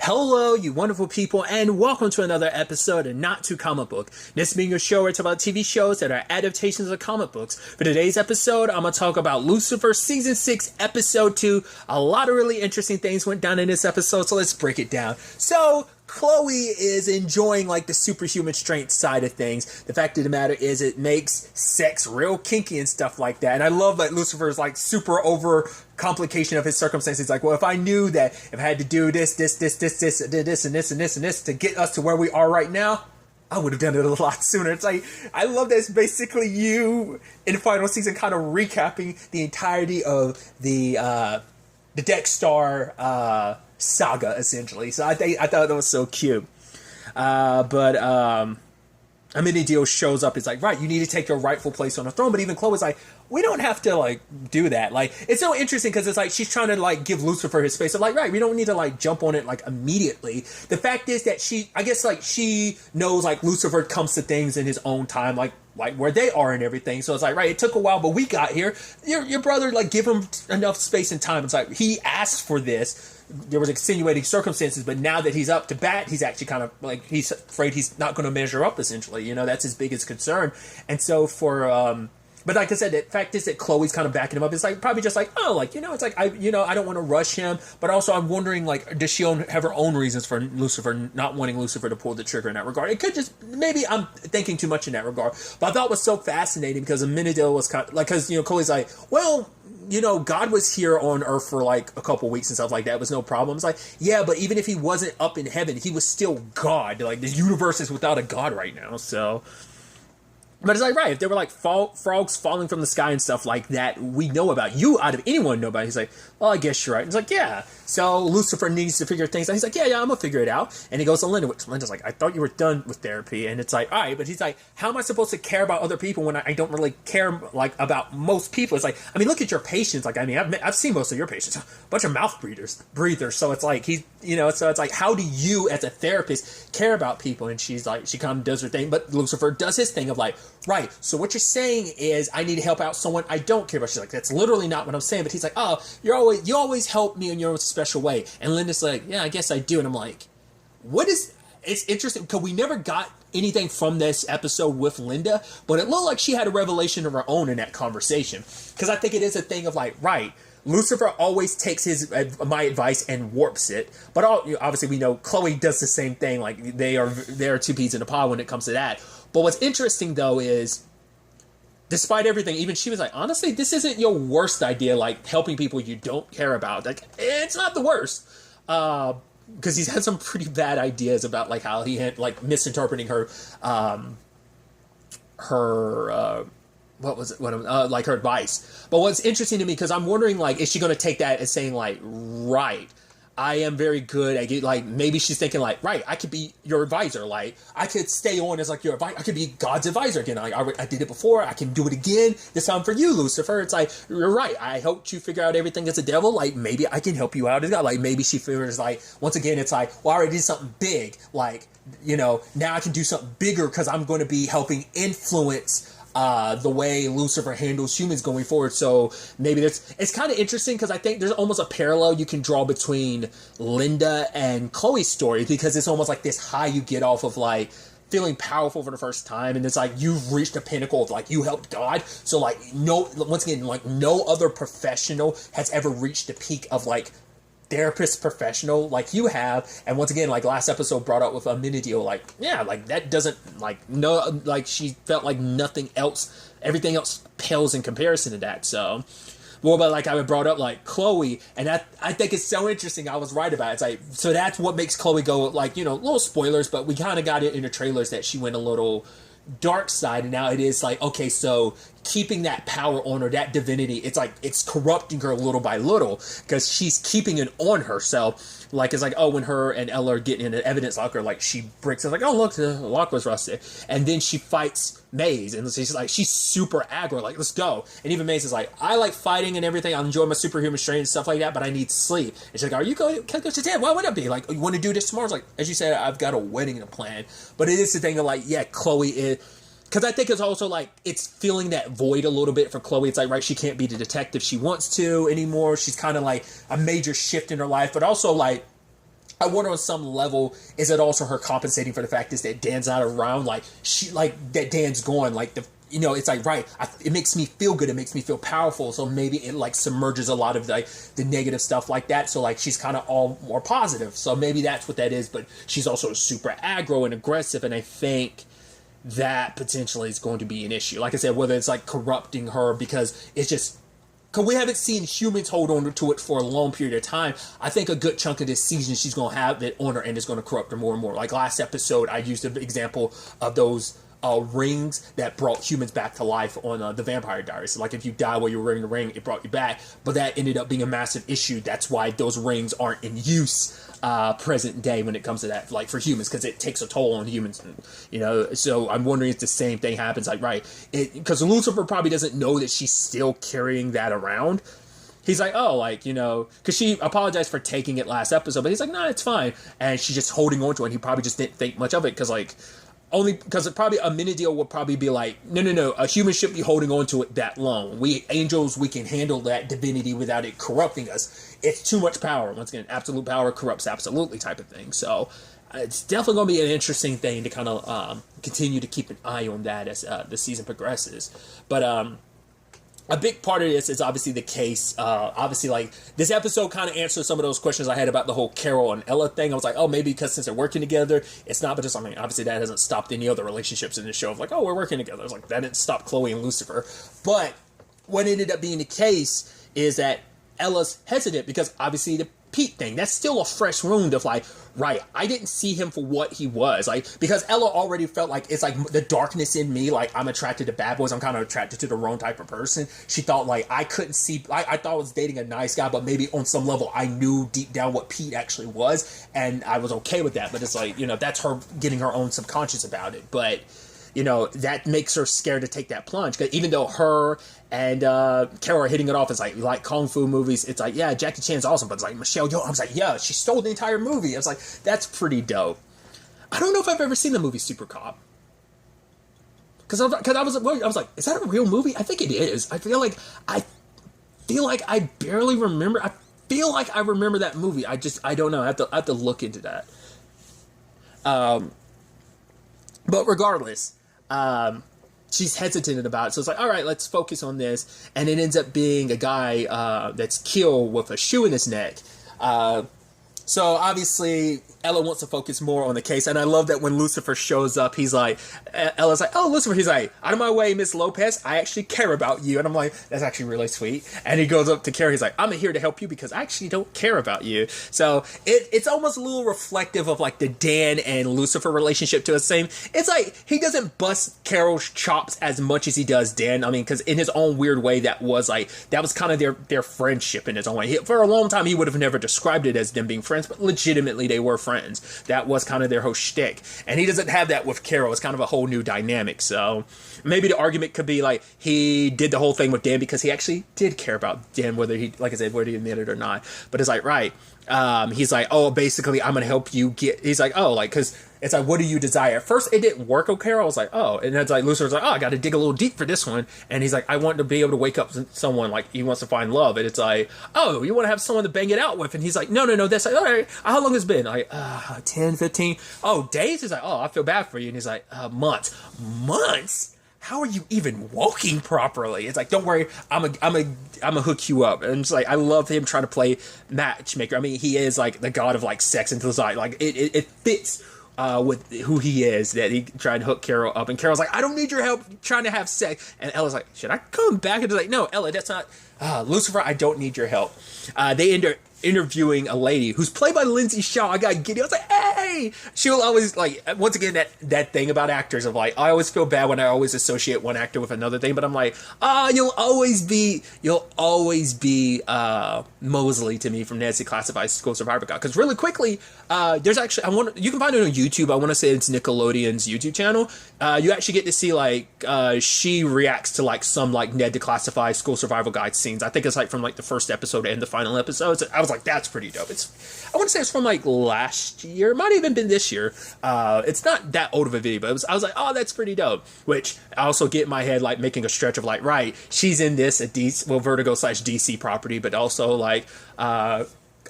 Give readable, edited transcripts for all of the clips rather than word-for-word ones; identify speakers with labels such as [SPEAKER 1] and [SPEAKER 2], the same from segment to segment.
[SPEAKER 1] Hello, you wonderful people, and welcome to another episode of Not Too Comic Book. This being a show where it's about TV shows that are adaptations of comic books. For today's episode, I'm going to talk about Lucifer Season 6, Episode 2. A lot of really interesting things went down in this episode, so let's break it down. So, Chloe is enjoying like the superhuman strength side of things. The fact of the matter is it makes sex real kinky and stuff like that. And I love that Lucifer's like super over complication of his circumstances. Like, well, if I knew that if I had to do this, and this to get us to where we are right now, I would have done it a lot sooner. It's like, I love that it's basically you in the final season kind of recapping the entirety of the Dexter saga, essentially. So I thought that was so cute. Amenadiel shows up. It's like, right, you need to take your rightful place on the throne. But even Chloe's like, we don't have to like do that. Like, it's so interesting because it's like she's trying to like give Lucifer his space. I'm like, right, we don't need to like jump on it like immediately. The fact is that I guess like she knows like Lucifer comes to things in his own time, like where they are and everything. So it's like, right, it took a while, but we got here. Your brother, like, give him enough space and time. It's like he asked for this. There was extenuating circumstances, but now that he's up to bat, he's actually kind of like, he's afraid he's not going to measure up, essentially. You know, that's his biggest concern. And so but like I said, the fact is that Chloe's kind of backing him up. It's like probably just like, oh, like, you know, it's like, I don't want to rush him, but also I'm wondering, like, does she have her own reasons for Lucifer not wanting Lucifer to pull the trigger in that regard? It could just, maybe I'm thinking too much in that regard, but I thought it was so fascinating because Amenadiel was kind of like, because, you know, Chloe's like, well, you know, God was here on Earth for like a couple weeks and stuff like that. It was no problem. It's like, yeah, but even if he wasn't up in heaven, he was still God. Like, the universe is without a God right now, so. But it's like, right, if there were like frogs falling from the sky and stuff like that, we know about. You, out of anyone, know about it. He's like, well, I guess you're right. And it's like, yeah. So Lucifer needs to figure things out. He's like, yeah, I'm going to figure it out. And he goes to Linda, which Linda's like, I thought you were done with therapy. And it's like, all right. But he's like, how am I supposed to care about other people when I don't really care, like, about most people? It's like, I mean, look at your patients. Like, I mean, I've seen most of your patients. A bunch of mouth breathers. So it's like, so it's like, how do you, as a therapist, care about people? And she's like, she kind of does her thing. But Lucifer does his thing of like, right, so what you're saying is I need to help out someone I don't care about. She's like, that's literally not what I'm saying. But he's like, oh, you always help me in your own special way. And Linda's like, yeah, I guess I do. And I'm like, it's interesting because we never got anything from this episode with Linda, but it looked like she had a revelation of her own in that conversation. Because I think it is a thing of like, right, Lucifer always takes my advice and warps it, but obviously we know Chloe does the same thing. Like, they are two peas in a pod when it comes to that. But what's interesting though is, despite everything, even she was like, honestly, this isn't your worst idea. Like, helping people you don't care about, like, it's not the worst. Because he's had some pretty bad ideas about like how he had like misinterpreting her like her advice. But what's interesting to me, because I'm wondering, like, is she going to take that as saying like, right, I am very good at like, maybe she's thinking like, right, I could be your advisor. Like, I could stay on as like your advisor. I could be God's advisor again. Like, I did it before. I can do it again. This time for you, Lucifer. It's like, you're right. I helped you figure out everything as a devil. Like, maybe I can help you out as God. Like, maybe she figures like, once again, it's like, well, I already did something big. Like, you know, now I can do something bigger because I'm going to be helping influence the way Lucifer handles humans going forward. So maybe it's kind of interesting because I think there's almost a parallel you can draw between Linda and Chloe's story, because it's almost like this high you get off of like feeling powerful for the first time, and it's like you've reached a pinnacle of like you helped God. So like, once again, like no other professional has ever reached the peak of like therapist professional like you have. And once again, like last episode brought up with Amenadiel, like, yeah, like that doesn't like, no, like she felt like nothing else, everything else pales in comparison to that. So well, but like I brought up like Chloe, and that I think it's so interesting. I was right about it. It's like, so that's what makes Chloe go, like, you know, little spoilers, but we kind of got it in the trailers that she went a little dark side, and now it is like, okay, so keeping that power on her, that divinity, it's like it's corrupting her little by little because she's keeping it on herself. Like, it's like, oh, when her and Ella are getting in an evidence locker, like she breaks it, like, oh, look, the lock was rusted, and then she fights Maze, and she's like, she's super aggro, like, let's go. And even Maze is like, I like fighting and everything, I enjoy my superhuman strength and stuff like that, but I need sleep. And she's like, are you going to go to town? Why would I be like, you want to do this tomorrow? It's like, as you said, I've got a wedding to plan. But it is the thing of like, yeah, Chloe is, because I think it's also like, it's filling that void a little bit for Chloe. It's like, right, she can't be the detective she wants to anymore. She's kind of like a major shift in her life, but also like, I wonder on some level, is it also her compensating for the fact is that Dan's not around? Like, that Dan's gone. Like, it's like, right, it makes me feel good. It makes me feel powerful. So maybe it like submerges a lot of like the negative stuff like that. So like she's kind of all more positive. So maybe that's what that is. But she's also super aggro and aggressive. And I think that potentially is going to be an issue. Like I said, whether it's like corrupting her because it's just, because we haven't seen humans hold on to it for a long period of time. I think a good chunk of this season, she's going to have it on her and it's going to corrupt her more and more. Like last episode, I used an example of those rings that brought humans back to life on the Vampire Diaries. So like if you die while you were wearing the ring, it brought you back. But that ended up being a massive issue. That's why those rings aren't in use present day when it comes to that, like for humans, because it takes a toll on humans, so I'm wondering if the same thing happens, like, right, because Lucifer probably doesn't know that she's still carrying that around. He's like, oh, like, because she apologized for taking it last episode, but he's like, no, it's fine, and she's just holding on to it, and he probably just didn't think much of it, because, like, only because probably a mini deal would probably be like, no, a human shouldn't be holding on to it that long. We angels, we can handle that divinity without it corrupting us. It's too much power. Once again, absolute power corrupts absolutely type of thing. So it's definitely going to be an interesting thing to kind of continue to keep an eye on that as the season progresses. But a big part of this is obviously the case. Obviously, like, this episode kind of answers some of those questions I had about the whole Carol and Ella thing. I was like, oh, maybe because since they're working together, it's not, but just, I mean, obviously that hasn't stopped any other relationships in the show of like, oh, we're working together. It's like, that didn't stop Chloe and Lucifer. But what ended up being the case is that Ella's hesitant because obviously the Pete thing, that's still a fresh wound of like, right, I didn't see him for what he was, like, because Ella already felt like it's like the darkness in me, like I'm attracted to bad boys, I'm kind of attracted to the wrong type of person. She thought like I couldn't see, I thought I was dating a nice guy, but maybe on some level I knew deep down what Pete actually was, and I was okay with that. But it's like, that's her getting her own subconscious about it. But that makes her scared to take that plunge. Because even though her and Carol are hitting it off, it's like kung fu movies. It's like, yeah, Jackie Chan's awesome, but it's like Michelle Yeoh. I was like, yeah, she stole the entire movie. I was like, that's pretty dope. I don't know if I've ever seen the movie Super Cop. Because I was like, is that a real movie? I think it is. I feel like I barely remember. I feel like I remember that movie. I don't know. I have to look into that. But regardless, she's hesitant about it. So it's like, all right, let's focus on this. And it ends up being a guy that's killed with a shoe in his neck. So obviously Ella wants to focus more on the case. And I love that when Lucifer shows up, he's like, Ella's like, oh, Lucifer. He's like, out of my way, Miss Lopez. I actually care about you. And I'm like, that's actually really sweet. And he goes up to Carrie. He's like, I'm here to help you because I actually don't care about you. So it's almost a little reflective of like the Dan and Lucifer relationship to the same. It's like, he doesn't bust Carol's chops as much as he does Dan. I mean, because in his own weird way, that was kind of their friendship in his own way. For a long time, he would have never described it as them being friends, but legitimately they were friends. That was kind of their whole shtick. And he doesn't have that with Carol. It's kind of a whole new dynamic. So maybe the argument could be like he did the whole thing with Dan because he actually did care about Dan, whether he, like I said, whether he admitted it or not. But it's like, right. He's like, oh, basically I'm going to help you get, he's like, oh, like, because it's like, what do you desire? At first it didn't work with Carol. I was like, oh, and it's like, Lucifer's like, oh, I got to dig a little deep for this one. And he's like, I want to be able to wake up someone, like he wants to find love. And it's like, oh, you want to have someone to bang it out with? And he's like, no, that's like, all right, how long has it been? Like, 10, 15, oh, days? He's like, oh, I feel bad for you. And he's like, months? How are you even walking properly? It's like, don't worry, I'm a hook you up. And it's like, I love him trying to play matchmaker. I mean, he is like the god of like sex and society. Like it fits with who he is, that he tried to hook Carol up. And Carol's like, I don't need your help trying to have sex. And Ella's like, should I come back? And it's like, no, Ella, that's not Lucifer. I don't need your help. They end up interviewing a lady who's played by Lindsay Shaw. I got giddy. I was like, hey! She'll always, like, once again, that thing about actors of, like, I always feel bad when I always associate one actor with another thing, but I'm like, you'll always be Mosley to me from Nancy Classified's School Survivor Guide. Because really quickly, there's actually, you can find it on YouTube. I want to say it's Nickelodeon's YouTube channel. You actually get to see, like, she reacts to, like, some, like, Ned Declassified School Survival Guide scenes. I think it's, like, from, like, the first episode and the final episode. So I was like, that's pretty dope. I want to say it's from, like, last year. It might have even been this year. It's not that old of a video, but I was like, oh, that's pretty dope. Which I also get in my head, like, making a stretch of, like, right, she's in this, Vertigo / DC property, but also, like,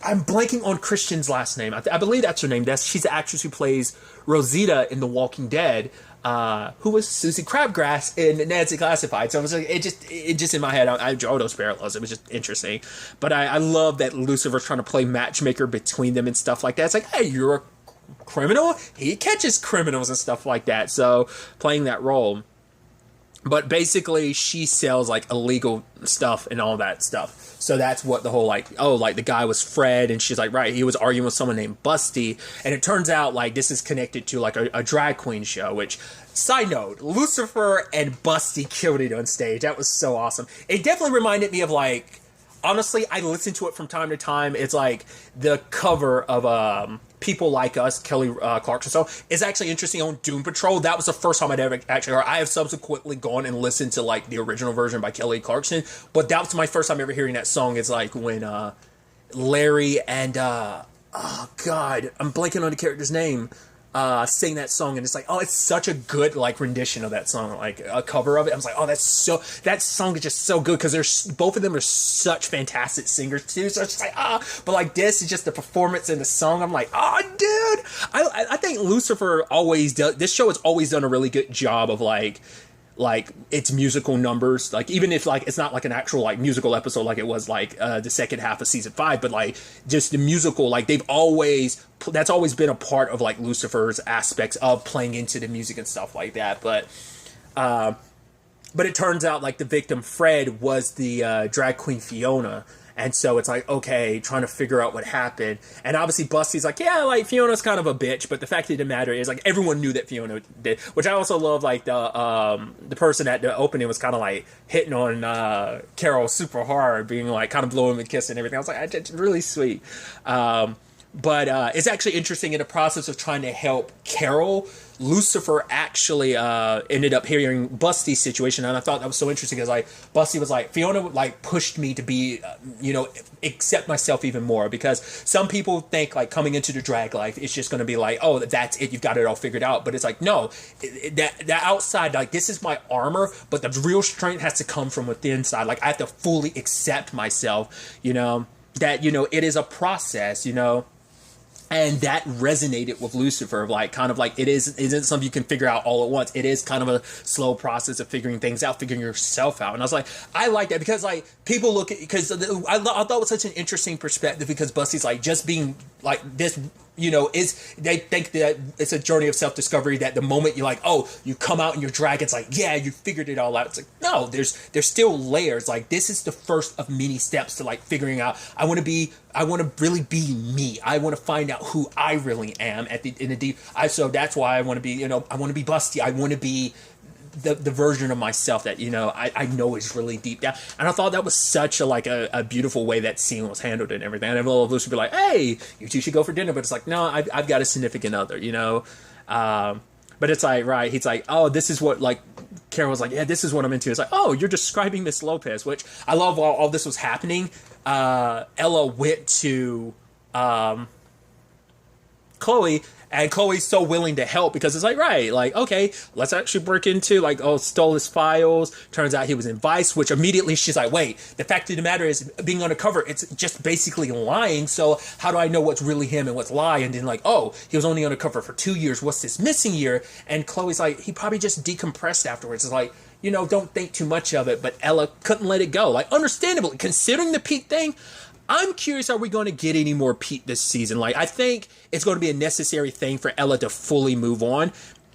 [SPEAKER 1] I'm blanking on Christian's last name. I believe that's her name. She's the actress who plays Rosita in The Walking Dead, who was Susie Crabgrass in Nancy Classified. So it was like, it just in my head, I draw those parallels. It was just interesting. But I love that Lucifer's trying to play matchmaker between them and stuff like that. It's like, hey, you're a criminal? He catches criminals and stuff like that. So playing that role. But basically, she sells, like, illegal stuff and all that stuff. So that's what the whole, like, oh, like, the guy was Fred, and she's like, right, he was arguing with someone named Busty. And it turns out, like, this is connected to, like, a drag queen show, which, side note, Lucifer and Busty killed it on stage. That was so awesome. It definitely reminded me of, like, honestly, I listen to it from time to time. It's like the cover of People Like Us, Kelly Clarkson. So it's actually interesting on Doom Patrol. That was the first time I'd ever actually heard. I have subsequently gone and listened to like the original version by Kelly Clarkson, but that was my first time ever hearing that song. It's like when Larry and oh god, I'm blanking on the character's name. Sing that song, and it's like, oh, it's such a good like rendition of that song, like a cover of it. I was like, oh, that song is just so good because both of them are such fantastic singers too. So it's just like but like this is just the performance in the song. I'm like, oh, dude, I think Lucifer always does. This show has always done a really good job of like its musical numbers, like even if like it's not like an actual like musical episode like it was like the second half of season 5, but like just the musical, like that's always been a part of like Lucifer's aspects of playing into the music and stuff like that. But it turns out like the victim Fred was the drag queen Fiona. And so it's like, okay, trying to figure out what happened. And obviously Busty's like, yeah, like Fiona's kind of a bitch, but the fact of the matter is like everyone knew that Fiona did, which I also love. Like the person at the opening was kind of like hitting on Carol super hard, being like kind of blowing him a kiss and everything. I was like, it's really sweet. But it's actually interesting in the process of trying to help Carol, Lucifer actually ended up hearing Busty's situation, and I thought that was so interesting because like Busty was like, Fiona like pushed me to be accept myself even more, because some people think like coming into the drag life it's just going to be like, oh, that's it, you've got it all figured out. But it's like, no, that outside, like this is my armor, but the real strength has to come from within side. Like I have to fully accept myself, that it is a process, and that resonated with Lucifer, like kind of like it isn't something you can figure out all at once. It is kind of a slow process of figuring things out, figuring yourself out. And I was like, I like that because like people look at, because I thought it was such an interesting perspective, because Busty's like just being like this, they think that it's a journey of self-discovery, that the moment you're like, oh, you come out and you're drag, it's like, yeah, you figured it all out. It's like, no, there's still layers. Like this is the first of many steps to like figuring out, I want to really be me. I want to find out who I really am so that's why I want to be, I want to be Busty. I want to be the version of myself that I know is really deep down. And I thought that was such a beautiful way that scene was handled and everything. And everyone would be like, hey, you two should go for dinner, but it's like, no, I've got a significant other, but it's like, right, he's like, oh, this is what, like, Karen was like, yeah, this is what I'm into. It's like, oh, you're describing Miss Lopez, which I love. While all this was happening, Ella went to Chloe, and Chloe's so willing to help, because it's like, right, like, okay, let's actually break into, like, oh, stole his files. Turns out he was in Vice, which immediately she's like, wait, the fact of the matter is, being undercover, it's just basically lying. So how do I know what's really him and what's lie? And then like, oh, he was only undercover for 2 years. What's this missing year? And Chloe's like, he probably just decompressed afterwards. It's like, don't think too much of it. But Ella couldn't let it go. Like, understandably, considering the Pete thing, I'm curious, are we going to get any more Pete this season? Like, I think it's going to be a necessary thing for Ella to fully move on.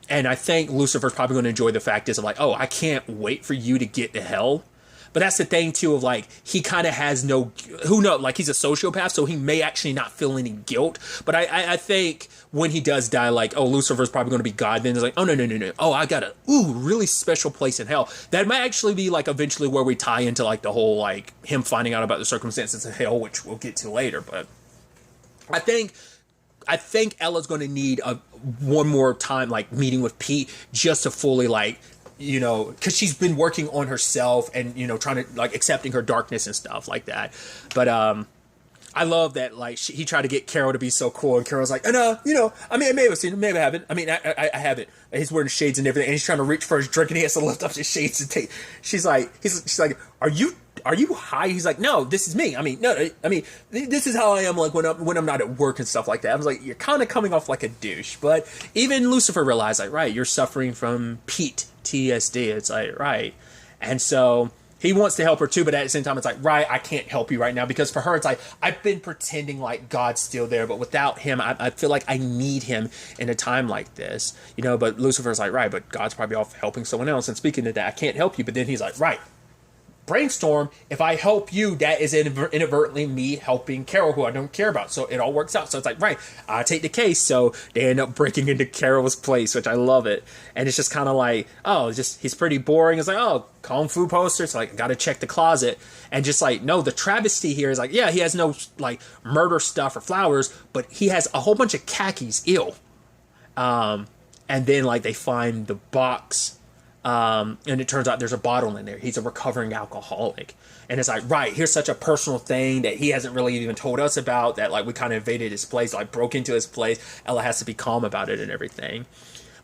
[SPEAKER 1] And I think Lucifer's probably going to enjoy the fact of like, oh, I can't wait for you to get to hell. But that's the thing, too, of like, he kind of has no, who knows, like, he's a sociopath, so he may actually not feel any guilt. But I think when he does die, like, oh, Lucifer's probably going to be God, then it's like, oh, no. Oh, I got a, really special place in hell. That might actually be, like, eventually where we tie into, like, the whole, like, him finding out about the circumstances of hell, which we'll get to later. But I think Ella's going to need one more time, like, meeting with Pete just to fully, like, because she's been working on herself and, trying to, like, accepting her darkness and stuff like that. But, I love that, like, he tried to get Carol to be so cool, and Carol's like, and, I mean, I may have seen it, maybe I haven't. I mean, I haven't. He's wearing shades and everything, and he's trying to reach for his drink, and he has to lift up his shades and take. She's like, are you are you high? He's like, no, this is me. I mean, no, I mean, this is how I am, like, when I'm not at work and stuff like that. I was like, you're kind of coming off like a douche. But even Lucifer realized, like, right, you're suffering from PTSD. It's like, right. And so he wants to help her too, but at the same time, it's like, right, I can't help you right now, because for her, it's like, I've been pretending like God's still there, but without him, I feel like I need him in a time like this, you know. But Lucifer's like, right, but God's probably off helping someone else. And speaking of that, I can't help you. But then he's like, right, brainstorm, if I help you, that is inadvertently me helping Carol, who I don't care about. So it all works out. So it's like, right, I take the case. So they end up breaking into Carol's place, which I love it. And it's just kind of like, oh, just, he's pretty boring. It's like, oh, Kung Fu poster. It's like, I gotta check the closet. And just like, no, the travesty here is like, yeah, he has no like murder stuff or flowers, but he has a whole bunch of khakis. Ew. And then like they find the box. And it turns out there's a bottle in there. He's a recovering alcoholic. And it's like, right, here's such a personal thing that he hasn't really even told us about, that like we kind of invaded his place, like broke into his place. Ella has to be calm about it and everything.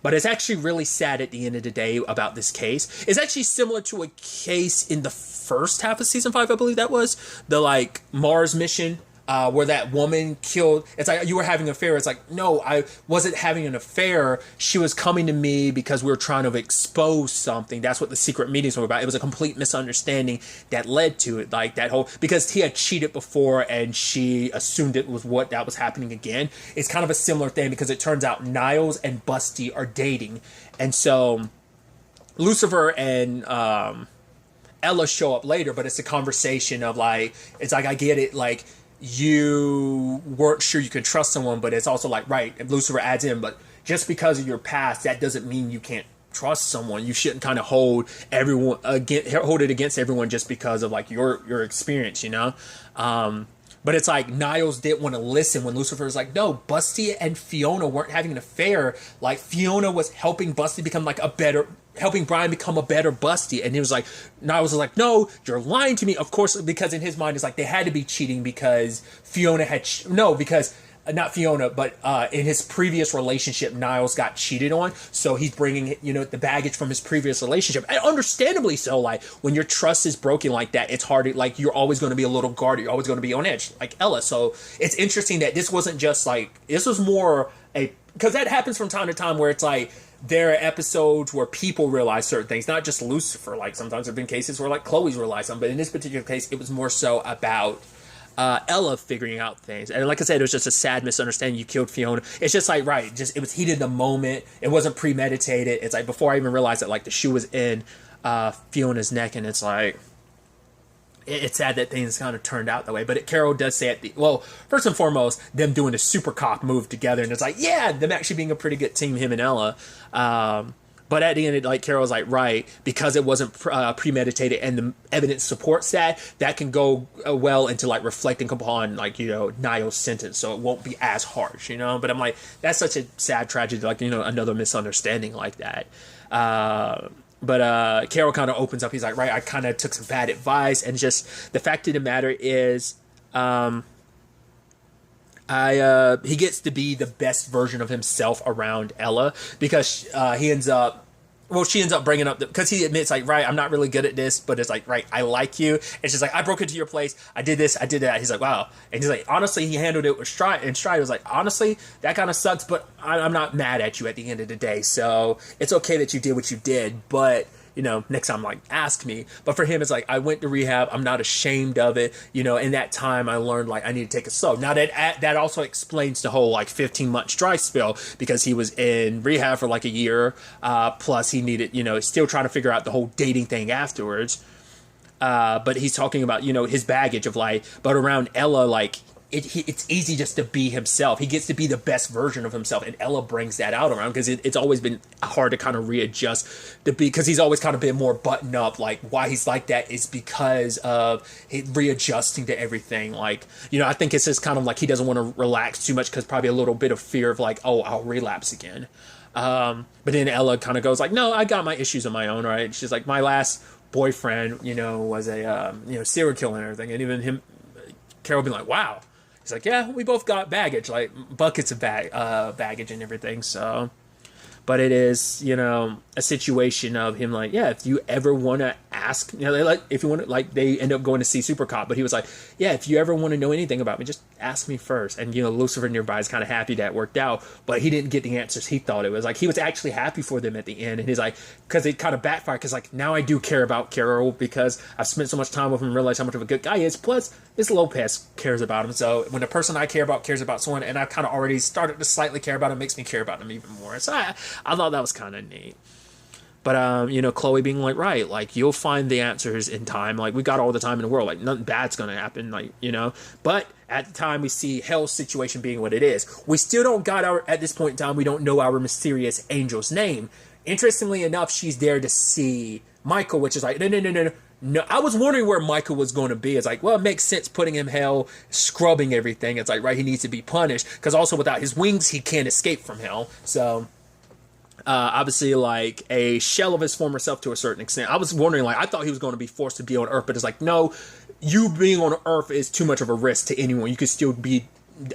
[SPEAKER 1] But it's actually really sad at the end of the day about this case. It's actually similar to a case in the first half of season 5, I believe that was. The like Mars mission. Where that woman killed, it's like, you were having an affair. It's like, no, I wasn't having an affair. She was coming to me because we were trying to expose something. That's what the secret meetings were about. It was a complete misunderstanding that led to it. Like that whole, because he had cheated before and she assumed it was what that was happening again. It's kind of a similar thing, because it turns out Niles and Busty are dating. And so Lucifer and Ella show up later, but it's a conversation of like, it's like, I get it. Like, you weren't sure you could trust someone, but it's also like, right, and Lucifer adds in, but just because of your past, that doesn't mean you can't trust someone. You shouldn't kind of hold it against everyone just because of like your experience, you know. But it's like Niles didn't want to listen when Lucifer was like, no, Busty and Fiona weren't having an affair. Like, Fiona was helping Busty become like helping Brian become a better Busty. And he was like, Niles was like, no, you're lying to me. Of course, because in his mind, it's like they had to be cheating because Fiona had, not Fiona, but in his previous relationship, Niles got cheated on. So he's bringing, the baggage from his previous relationship. And understandably so, like, when your trust is broken like that, it's hard to, like, you're always going to be a little guarded. You're always going to be on edge, like Ella. So it's interesting that this wasn't just, like, this was more because that happens from time to time where it's, like, there are episodes where people realize certain things, not just Lucifer. Like, sometimes there have been cases where, like, Chloe's realized something. But in this particular case, it was more so about Ella figuring out things. And like I said, it was just a sad misunderstanding. You killed Fiona. It's just like, right, it was heated in the moment. It wasn't premeditated. It's like, before I even realized that, like, the shoe was in Fiona's neck. And it's like, it's sad that things kind of turned out that way. But Carol does say first and foremost, them doing a super cop move together. And it's like, yeah, them actually being a pretty good team, him and Ella. But at the end, like, Carol's like, right, because it wasn't premeditated and the evidence supports that can go well into, like, reflecting upon, like, Niall's sentence. So it won't be as harsh, But I'm like, that's such a sad tragedy, like, another misunderstanding like that. But Carol kind of opens up. He's like, right, I kind of took some bad advice. And just the fact of the matter is, he gets to be the best version of himself around Ella, because she ends up bringing up because he admits, like, right, I'm not really good at this, but it's like, right, I like you. And she's like, I broke into your place, I did this, I did that. He's like, wow. And he's like, honestly, he handled it with stride. And Stride was like, honestly, that kind of sucks, but I'm not mad at you at the end of the day. So it's okay that you did what you did, but next time, like, ask me. But for him, it's like, I went to rehab. I'm not ashamed of it. In that time, I learned, like, I need to take it slow. Now, that also explains the whole, like, 15-month dry spell, because he was in rehab for, like, a year. Plus, he needed, still trying to figure out the whole dating thing afterwards. But he's talking about, his baggage of, like, but around Ella, like, it's easy just to be himself. He gets to be the best version of himself, and Ella brings that out around, because it's always been hard to kind of readjust because he's always kind of been more buttoned up. Like, why he's like that is because of readjusting to everything. Like, I think it's just kind of like he doesn't want to relax too much, because probably a little bit of fear of, like, oh, I'll relapse again. But then Ella kind of goes like, no, I got my issues on my own, right? She's like, my last boyfriend, was a serial killer and everything, and even him, Carol being like, wow. He's like, yeah, we both got baggage, like buckets of baggage and everything. So, but it is, a situation of him like, yeah, if you ever want to ask, you know, they like, if you want to, like, they end up going to see Super Cop, but he was like, yeah, if you ever want to know anything about me, just ask me first. And, you know, Lucifer nearby is kind of happy that worked out, but he didn't get the answers he thought it was. Like, he was actually happy for them at the end, and he's like, because it kind of backfired, because, like, now I do care about Carol because I've spent so much time with him and realized how much of a good guy he is. Plus, this Lopez cares about him. So when the person I care about cares about someone, and I've kind of already started to slightly care about him, makes me care about him even more. So I thought that was kind of neat. But, you know, Chloe being like, right, like, you'll find the answers in time. Like, we got all the time in the world. Like, nothing bad's going to happen, like, you know. But at the time, we see Hell's situation being what it is. We still don't got at this point in time, we don't know our mysterious angel's name. Interestingly enough, she's there to see Michael, which is like, no. I was wondering where Michael was going to be. It's like, well, it makes sense putting him hell, scrubbing everything. It's like, right, he needs to be punished. Because also without his wings, he can't escape from hell. So... obviously, like, a shell of his former self to a certain extent. I was wondering, like, I thought he was going to be forced to be on Earth, but it's like, no, you being on Earth is too much of a risk to anyone. You could still be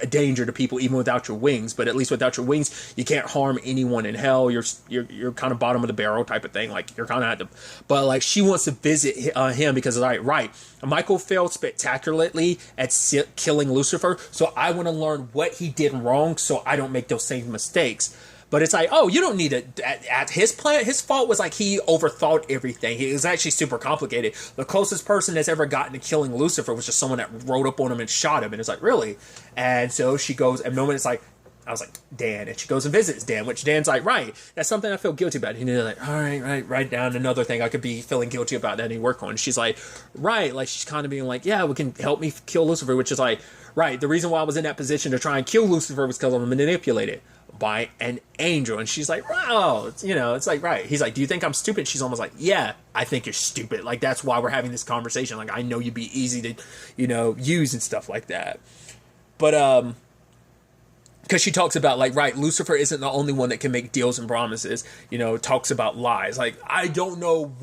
[SPEAKER 1] a danger to people even without your wings, but at least without your wings, you can't harm anyone in hell. You're kind of bottom of the barrel type of thing. Like, you're kind of at the... But, like, she wants to visit him because, like, right, Michael failed spectacularly at killing Lucifer, so I want to learn what he did wrong so I don't make those same mistakes. But it's like, oh, you don't need it. At his plan, his fault was like he overthought everything. It was actually super complicated. The closest person that's ever gotten to killing Lucifer was just someone that rode up on him and shot him. And it's like, really? And so she goes, and no one is like, I was like, Dan. And she goes and visits Dan, which Dan's like, right, that's something I feel guilty about. And he's like, all right, write down another thing I could be feeling guilty about that I need to work on. And she's like, right, like, she's kind of being like, yeah, we can help me kill Lucifer, which is like, right, the reason why I was in that position to try and kill Lucifer was because I'm manipulated by an angel. And she's like, wow, you know, it's like, right. He's like, do you think I'm stupid? She's almost like, yeah, I think you're stupid. Like, that's why we're having this conversation. Like, I know you'd be easy to, you know, use and stuff like that. But, because she talks about, like, right, Lucifer isn't the only one that can make deals and promises, you know, talks about lies. Like, I don't know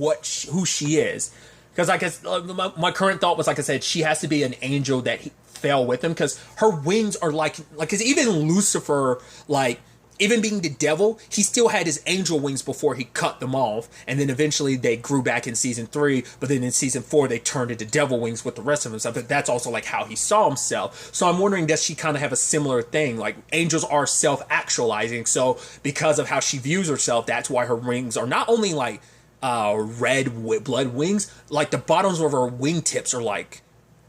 [SPEAKER 1] who she is. Because, like, my current thought was, like I said, she has to be an angel that fell with him, because her wings are like, because even Lucifer, like, even being the devil, he still had his angel wings before he cut them off, and then eventually they grew back in season 3, but then in season 4 they turned into devil wings with the rest of himself. But that's also like how he saw himself. So I'm wondering, does she kind of have a similar thing? Like, angels are self-actualizing, so because of how she views herself, that's why her wings are not only like red blood wings, like the bottoms of her wingtips are like,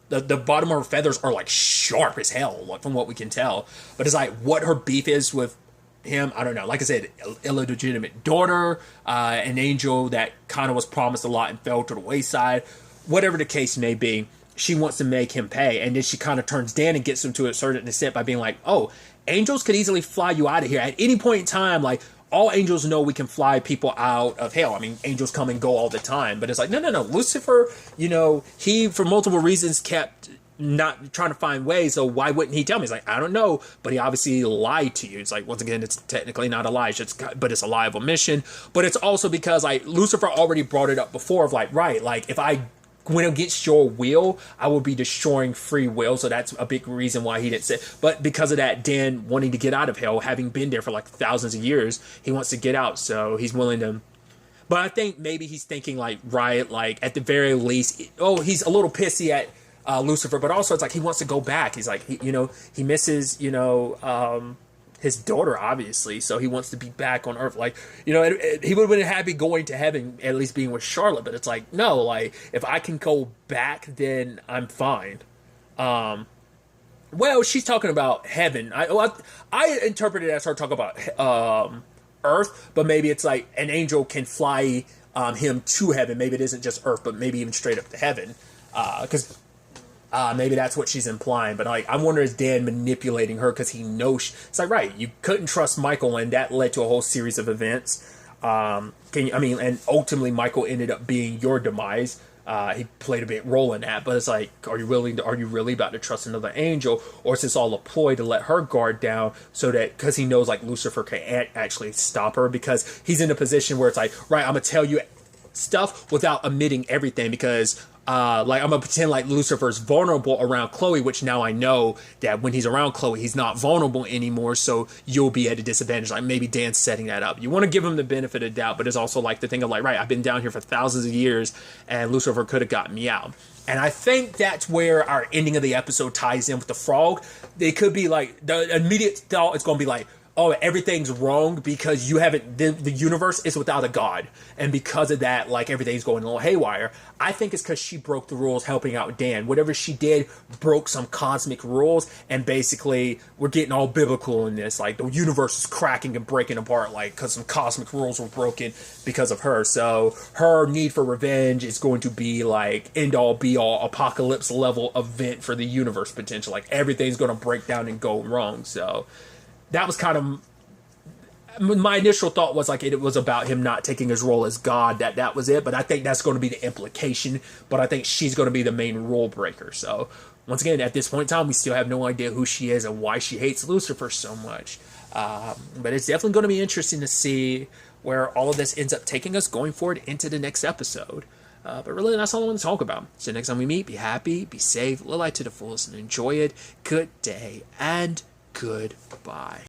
[SPEAKER 1] the bottom of her feathers are like sharp as hell, like, from what we can tell. But it's like, what her beef is with him, I don't know. Like I said, illegitimate daughter, an angel that kind of was promised a lot and fell to the wayside. Whatever the case may be, she wants to make him pay. And then she kind of turns Dan and gets him to a certain extent by being like, oh, angels could easily fly you out of here. At any point in time, like, all angels know we can fly people out of hell. I mean, angels come and go all the time. But it's like, no. Lucifer, you know, he, for multiple reasons, kept not trying to find ways, so why wouldn't he tell me? He's like, I don't know, but he obviously lied to you. It's like, once again, it's technically not a lie, but it's a lie of omission. But it's also because, like, Lucifer already brought it up before of like, right, like, if I went against your will, I will be destroying free will. So that's a big reason why he didn't say. But because of that, Dan wanting to get out of hell, having been there for like thousands of years, he wants to get out, so he's willing to. But I think maybe he's thinking, like, right, like, at the very least, he's a little pissy at Lucifer, but also it's like he wants to go back. He's like, he misses, his daughter, obviously, so he wants to be back on Earth. Like, he would have been happy going to heaven, at least being with Charlotte, but it's like, no, like, if I can go back, then I'm fine. Well, she's talking about heaven. I interpret it as her talking about Earth, but maybe it's like an angel can fly him to heaven. Maybe it isn't just Earth, but maybe even straight up to heaven, because maybe that's what she's implying. But like, I wonder, is Dan manipulating her because he knows it's like, right, you couldn't trust Michael, and that led to a whole series of events. And ultimately Michael ended up being your demise. He played a big role in that, but it's like, are you really about to trust another angel, or is this all a ploy to let her guard down so that, because he knows, like, Lucifer can't actually stop her, because he's in a position where it's like, right, I'm gonna tell you stuff without omitting everything, because like I'm gonna pretend like Lucifer's vulnerable around Chloe, which now I know that when he's around Chloe, he's not vulnerable anymore. So you'll be at a disadvantage. Like maybe Dan's setting that up. You want to give him the benefit of doubt, but it's also like the thing of like, right, I've been down here for thousands of years, and Lucifer could have gotten me out. And I think that's where our ending of the episode ties in with the frog. They could be like, the immediate thought is going to be like, oh, everything's wrong because you haven't, the universe is without a god. And because of that, like everything's going a little haywire. I think it's because she broke the rules helping out Dan. Whatever she did broke some cosmic rules. And basically, we're getting all biblical in this. Like the universe is cracking and breaking apart, like because some cosmic rules were broken because of her. So her need for revenge is going to be like end all be all apocalypse level event for the universe potential. Like everything's going to break down and go wrong. So that was kind of my initial thought was like it was about him not taking his role as God, that was it. But I think that's going to be the implication. But I think she's going to be the main rule breaker. So once again, at this point in time, we still have no idea who she is and why she hates Lucifer so much. But it's definitely going to be interesting to see where all of this ends up taking us going forward into the next episode. But really, that's all I want to talk about. So next time we meet, be happy, be safe, live life to the fullest, and enjoy it. Good day and goodbye.